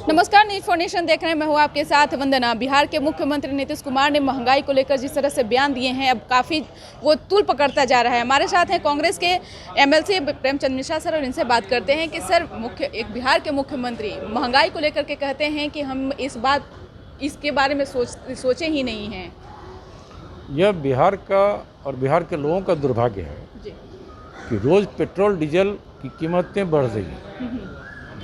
नमस्कार, news for nation देख रहे हैं। मैं हूँ आपके साथ वंदना। बिहार के मुख्यमंत्री नीतीश कुमार ने महंगाई को लेकर जिस तरह से बयान दिए हैं, अब काफ़ी वो तूल पकड़ता जा रहा है। हमारे साथ हैं कांग्रेस के एमएलसी प्रेमचंद मिश्रा सर, और इनसे बात करते हैं कि सर, बिहार के मुख्यमंत्री महंगाई को लेकर के कहते हैं कि हम इसके बारे में सोचे ही नहीं हैं। यह बिहार का और बिहार के लोगों का दुर्भाग्य है कि रोज़ पेट्रोल डीजल की कीमतें बढ़ रही हैं।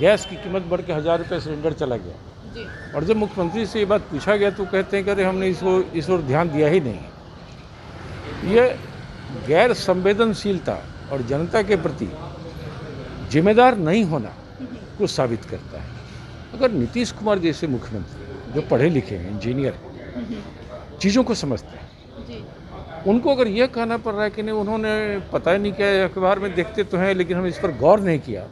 गैस की कीमत बढ़ के 1000 रुपये सिलेंडर चला गया जी। और जब मुख्यमंत्री से ये बात पूछा गया तो कहते हैं कि अरे हमने इस ओर ध्यान दिया ही नहीं। ये गैर संवेदनशीलता और जनता के प्रति जिम्मेदार नहीं होना को साबित करता है। अगर नीतीश कुमार जैसे मुख्यमंत्री जो पढ़े लिखे हैं, इंजीनियर हैं, चीज़ों को समझते हैं जी। उनको अगर यह कहना पड़ रहा है कि नहीं उन्होंने पता ही नहीं किया, अखबार में देखते तो हैं लेकिन हम इस पर गौर नहीं किया।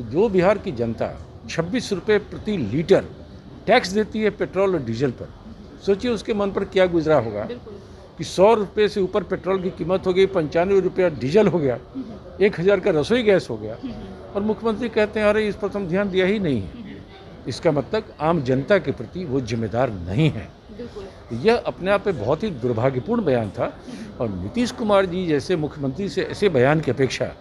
जो बिहार की जनता 26 रुपये प्रति लीटर टैक्स देती है पेट्रोल और डीजल पर, सोचिए उसके मन पर क्या गुजरा होगा कि 100 रुपये से ऊपर पेट्रोल की कीमत हो गई, 95 रुपया डीजल हो गया, 1000 का रसोई गैस हो गया, और मुख्यमंत्री कहते हैं अरे इस पर हम ध्यान दिया ही नहीं है। इसका मतलब आम जनता के प्रति वो जिम्मेदार नहीं है। यह अपने आप में बहुत ही दुर्भाग्यपूर्ण बयान था और नीतीश कुमार जी जैसे मुख्यमंत्री से ऐसे बयान की अपेक्षा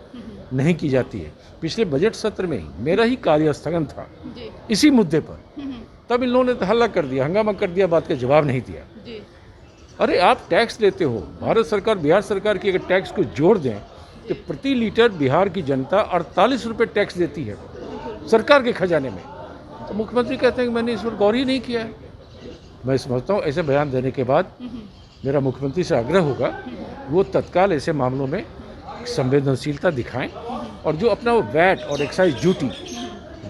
नहीं की जाती है। पिछले बजट सत्र में ही मेरा ही कार्य स्थगन था इसी मुद्दे पर, तब इन लोगों ने हल्ला कर दिया, हंगामा कर दिया, बात का जवाब नहीं दिया। अरे आप टैक्स लेते हो, भारत सरकार बिहार सरकार की अगर टैक्स को जोड़ दें तो प्रति लीटर बिहार की जनता 48 रुपये टैक्स देती है सरकार के खजाने में। तो मुख्यमंत्री कहते हैं कि मैंने इस पर गौर ही नहीं किया है। मैं समझता हूँ ऐसे बयान देने के बाद मेरा मुख्यमंत्री से आग्रह होगा वो तत्काल ऐसे मामलों में संवेदनशीलता दिखाएं और जो अपना वो वैट और एक्साइज ड्यूटी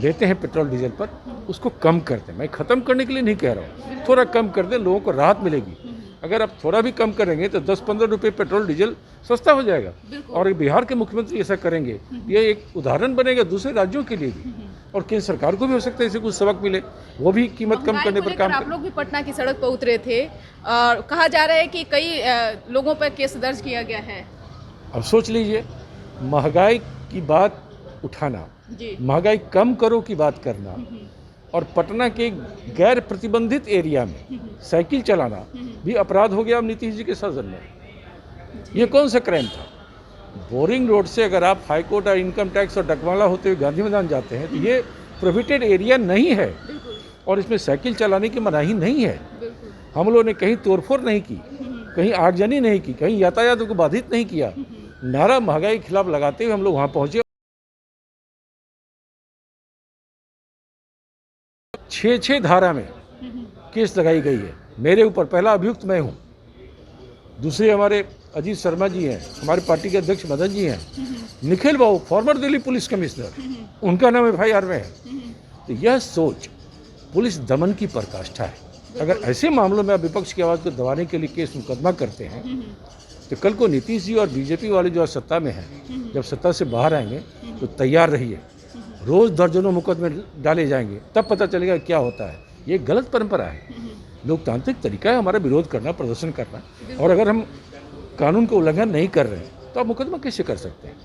लेते हैं पेट्रोल डीजल पर उसको कम कर दें। मैं ख़त्म करने के लिए नहीं कह रहा हूँ, थोड़ा कम कर दें, लोगों को राहत मिलेगी। अगर आप थोड़ा भी कम करेंगे तो 10-15 रुपये पेट्रोल डीजल सस्ता हो जाएगा। और बिहार के मुख्यमंत्री ऐसा करेंगे, ये एक उदाहरण बनेगा दूसरे राज्यों के लिए भी, और केंद्र सरकार को भी हो सकता है इससे कुछ सबक मिले, वो भी कीमत कम करने पर काम आप लोग भी पटना की सड़क पर उतरे थे और कहा जा रहा है कि कई लोगों पर केस दर्ज किया गया है। अब सोच लीजिए, महंगाई की बात उठाना, महंगाई कम करो की बात करना, और पटना के गैर प्रतिबंधित एरिया में साइकिल चलाना भी अपराध हो गया अब नीतीश जी के शासन में। ये कौन सा क्राइम था? बोरिंग रोड से अगर आप हाईकोर्ट और इनकम टैक्स और डकवाला होते हुए गांधी मैदान जाते हैं तो ये प्रोहिबिटेड एरिया नहीं है और इसमें साइकिल चलाने की मनाही नहीं है। हम लोगों ने कहीं तोड़फोड़ नहीं की, कहीं आगजनी नहीं की, कहीं यातायात को बाधित नहीं किया। नारा महंगाई के खिलाफ लगाते हुए हम लोग वहाँ पहुँचे। 6 धारा में केस लगाई गई है मेरे ऊपर। पहला अभियुक्त मैं हूँ, दूसरे हमारे अजीत शर्मा जी हैं, हमारे पार्टी के अध्यक्ष मदन जी हैं, निखिल बाबू फॉर्मर दिल्ली पुलिस कमिश्नर, उनका नाम FIR में है। तो यह सोच पुलिस दमन की पराकाष्ठा है। अगर ऐसे मामलों में आप विपक्ष की आवाज़ को दबाने के लिए केस मुकदमा करते हैं तो कल को नीतीश जी और बीजेपी वाले जो सत्ता में हैं, जब सत्ता से बाहर आएंगे तो तैयार रहिए, रोज़ दर्जनों मुकदमे डाले जाएंगे, तब पता चलेगा क्या होता है। ये गलत परंपरा है। लोकतांत्रिक तरीका है हमारा विरोध करना, प्रदर्शन करना, और अगर हम कानून का उल्लंघन नहीं कर रहे हैं तो आप मुकदमा कैसे कर सकते हैं?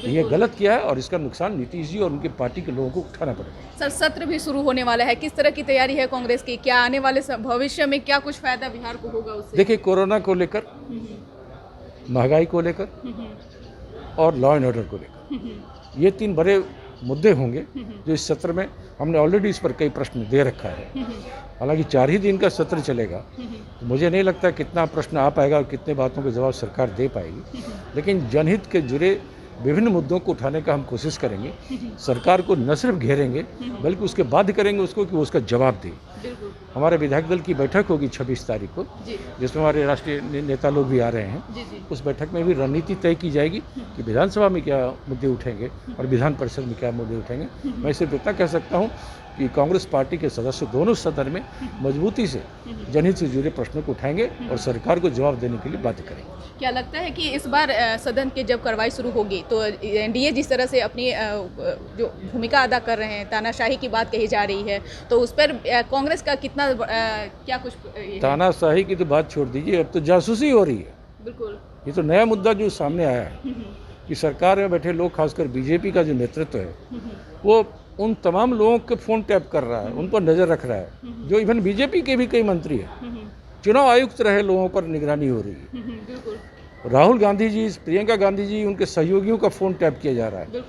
ये गलत किया है और इसका नुकसान नीतीश जी और उनके पार्टी के लोगों को उठाना पड़ेगा। सर, सत्र भी शुरू होने वाला है, किस तरह की तैयारी है कांग्रेस की? क्या आने वाले भविष्य में क्या कुछ फायदा बिहार को होगा उससे? देखिए, कोरोना को लेकर, महंगाई को लेकर और लॉ एंड ऑर्डर को लेकर, ये 3 बड़े मुद्दे होंगे जो इस सत्र में हमने ऑलरेडी इस पर कई प्रश्न दे रखा है। हालांकि 4 ही दिन का सत्र चलेगा तो मुझे नहीं लगता कितना प्रश्न आ पाएगा और कितने बातों के जवाब सरकार दे पाएगी, लेकिन जनहित के जुड़े विभिन्न मुद्दों को उठाने का हम कोशिश करेंगे। सरकार को न सिर्फ घेरेंगे बल्कि उसके बाध्य करेंगे उसको कि वो उसका जवाब दे। हमारे विधायक दल की बैठक होगी 26 तारीख को, जिसमें हमारे राष्ट्रीय नेता लोग भी आ रहे हैं। उस बैठक में भी रणनीति तय की जाएगी कि विधानसभा में क्या मुद्दे उठेंगे और विधान परिषद में क्या मुद्दे उठेंगे। मैं सिर्फ इतना कह सकता हूँ कि कांग्रेस पार्टी के सदस्य दोनों सदन में मजबूती से जनहित से जुड़े प्रश्नों को उठाएंगे और सरकार को जवाब देने के लिए बाध्य करेंगे। क्या लगता है कि इस बार सदन की जब कार्रवाई शुरू होगी तो एनडीए जिस तरह से अपनी जो भूमिका अदा कर रहे हैं, तानाशाही की बात कही जा रही है, तो उस पर कांग्रेस का कितना क्या कुछ? तानाशाही की तो बात छोड़ दीजिए, अब तो जासूसी हो रही है। बिल्कुल, ये तो नया मुद्दा जो सामने आया है कि सरकार में बैठे लोग, खासकर बीजेपी का जो नेतृत्व है, वो उन तमाम लोगों के फ़ोन टैप कर रहा है, उन पर नज़र रख रहा है, जो इवन बीजेपी के भी कई मंत्री हैं। चुनाव आयुक्त रहे लोगों पर निगरानी हो रही है। राहुल गांधी जी, प्रियंका गांधी जी, उनके सहयोगियों का फ़ोन टैप किया जा रहा है।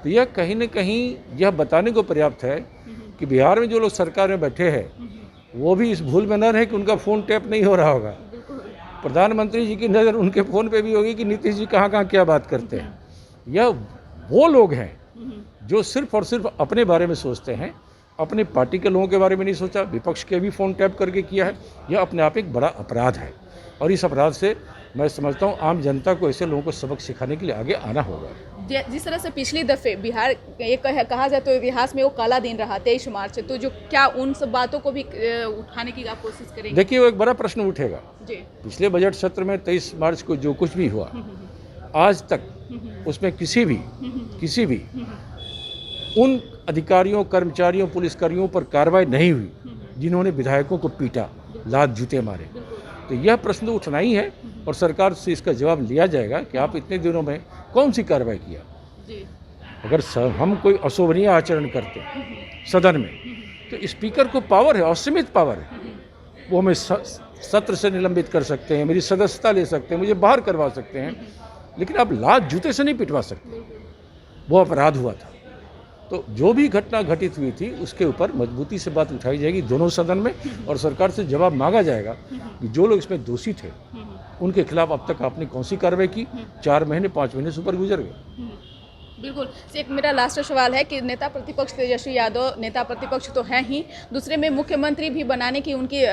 तो यह कहीं न कहीं यह बताने को पर्याप्त है कि बिहार में जो लोग सरकार में बैठे हैं वो भी इस भूल में न रहे कि उनका फ़ोन टैप नहीं हो रहा होगा। प्रधानमंत्री जी की नज़र उनके फ़ोन पे भी होगी कि नीतीश जी कहाँ क्या बात करते हैं। यह वो लोग हैं जो सिर्फ और सिर्फ अपने बारे में सोचते हैं, अपने पार्टी के लोगों के बारे में नहीं सोचा। विपक्ष के भी फ़ोन टैप करके किया है। यह अपने आप एक बड़ा अपराध है और इस अपराध से मैं समझता हूँ आम जनता को ऐसे लोगों को सबक सिखाने के लिए आगे आना होगा। जिस तरह से पिछली दफ़े बिहार ये कहा जाए तो इतिहास में वो काला दिन रहा 23 मार्च, तो जो क्या उन सब बातों को भी उठाने की आप कोशिश करेंगे? देखिए, वो एक बड़ा प्रश्न उठेगा जी। पिछले बजट सत्र में 23 मार्च को जो कुछ भी हुआ, आज तक उसमें किसी भी उन अधिकारियों, कर्मचारियों, पुलिसकर्मियों पर कार्रवाई नहीं हुई जिन्होंने विधायकों को पीटा, लात जूते मारे। तो यह प्रश्न तो उठना ही है और सरकार से इसका जवाब लिया जाएगा कि आप इतने दिनों में कौन सी कार्रवाई किया। जी। अगर हम कोई अशोभनीय आचरण करते सदन में, तो स्पीकर को पावर है, असीमित पावर है। वो हमें सत्र से निलंबित कर सकते हैं, मेरी सदस्यता ले सकते हैं, मुझे बाहर करवा सकते हैं, लेकिन आप लात जूते से नहीं पिटवा सकते। वो अपराध हुआ था। तो जो भी घटना घटित हुई थी उसके ऊपर मजबूती से बात उठाई जाएगी दोनों सदन में और सरकार से जवाब मांगा जाएगा कि जो लोग इसमें दोषी थे उनके खिलाफ अब तक आपने कौन सी कार्रवाई की। 4 महीने 5 महीने से ऊपर गुजर गए। बिल्कुल। एक मेरा लास्ट सवाल है कि नेता प्रतिपक्ष तेजस्वी यादव नेता प्रतिपक्ष तो हैं ही, दूसरे में मुख्यमंत्री भी बनाने की उनकी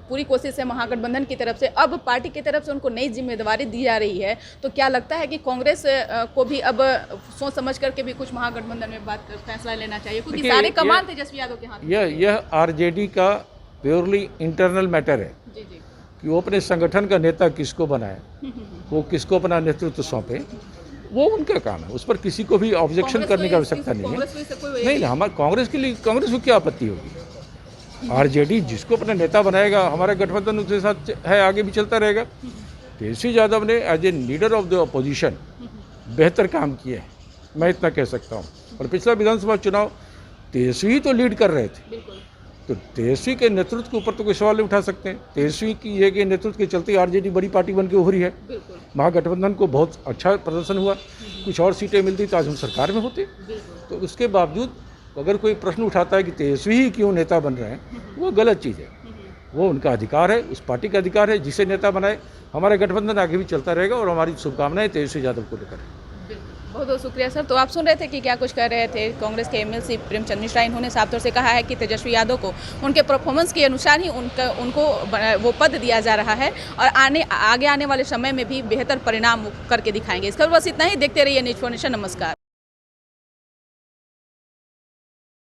पूरी कोशिश है महागठबंधन की तरफ से। अब पार्टी की तरफ से उनको नई जिम्मेदारी दी जा रही है, तो क्या लगता है कि कांग्रेस को भी अब सोच समझ करके भी कुछ महागठबंधन में फैसला लेना चाहिए, क्योंकि सारे कमान तेजस्वी यादव के हाथ में। यह आरजेडी का प्योरली इंटरनल मैटर है कि वो अपने संगठन का नेता किसको बनाए, वो किसको अपना नेतृत्व सौंपे, वो उनका काम है। उस पर किसी को भी ऑब्जेक्शन करने की आवश्यकता नहीं है। नहीं, हमारे कांग्रेस के लिए, कांग्रेस को क्या आपत्ति होगी? आरजेडी जिसको अपना नेता बनाएगा, हमारा गठबंधन उसके साथ है, आगे भी चलता रहेगा। तेजस्वी यादव ने as a leader of the opposition बेहतर काम किया है, मैं इतना कह सकता हूँ। और पिछला विधानसभा चुनाव तेजस्वी तो लीड कर रहे थे, तो तेजस्वी के नेतृत्व के ऊपर तो कोई सवाल नहीं उठा सकते। तेजस्वी की ये के नेतृत्व के चलते आरजेडी बड़ी पार्टी बन के उभरी है। महागठबंधन को बहुत अच्छा प्रदर्शन हुआ, कुछ और सीटें मिलती तो आज हम सरकार में होते। तो उसके बावजूद अगर कोई प्रश्न उठाता है कि तेजस्वी ही क्यों नेता बन रहे हैं, वो गलत चीज़ है। वो उनका अधिकार है, उस पार्टी का अधिकार है, जिसे नेता बनाए। हमारा गठबंधन आगे भी चलता रहेगा और हमारी शुभकामनाएं तेजस्वी यादव को लेकर। बहुत बहुत शुक्रिया सर। तो आप सुन रहे थे कि क्या कुछ कर रहे थे कांग्रेस के एमएलसी प्रेमचंद मिश्रा। इन्होंने साफ तौर से कहा है कि तेजस्वी यादव को उनके परफॉर्मेंस के अनुसार ही उनको वो पद दिया जा रहा है और आगे आने वाले समय में भी बेहतर परिणाम करके दिखाएंगे। इसका बस इतना ही। देखते रहिए न्यूज़4नेशन। नमस्कार।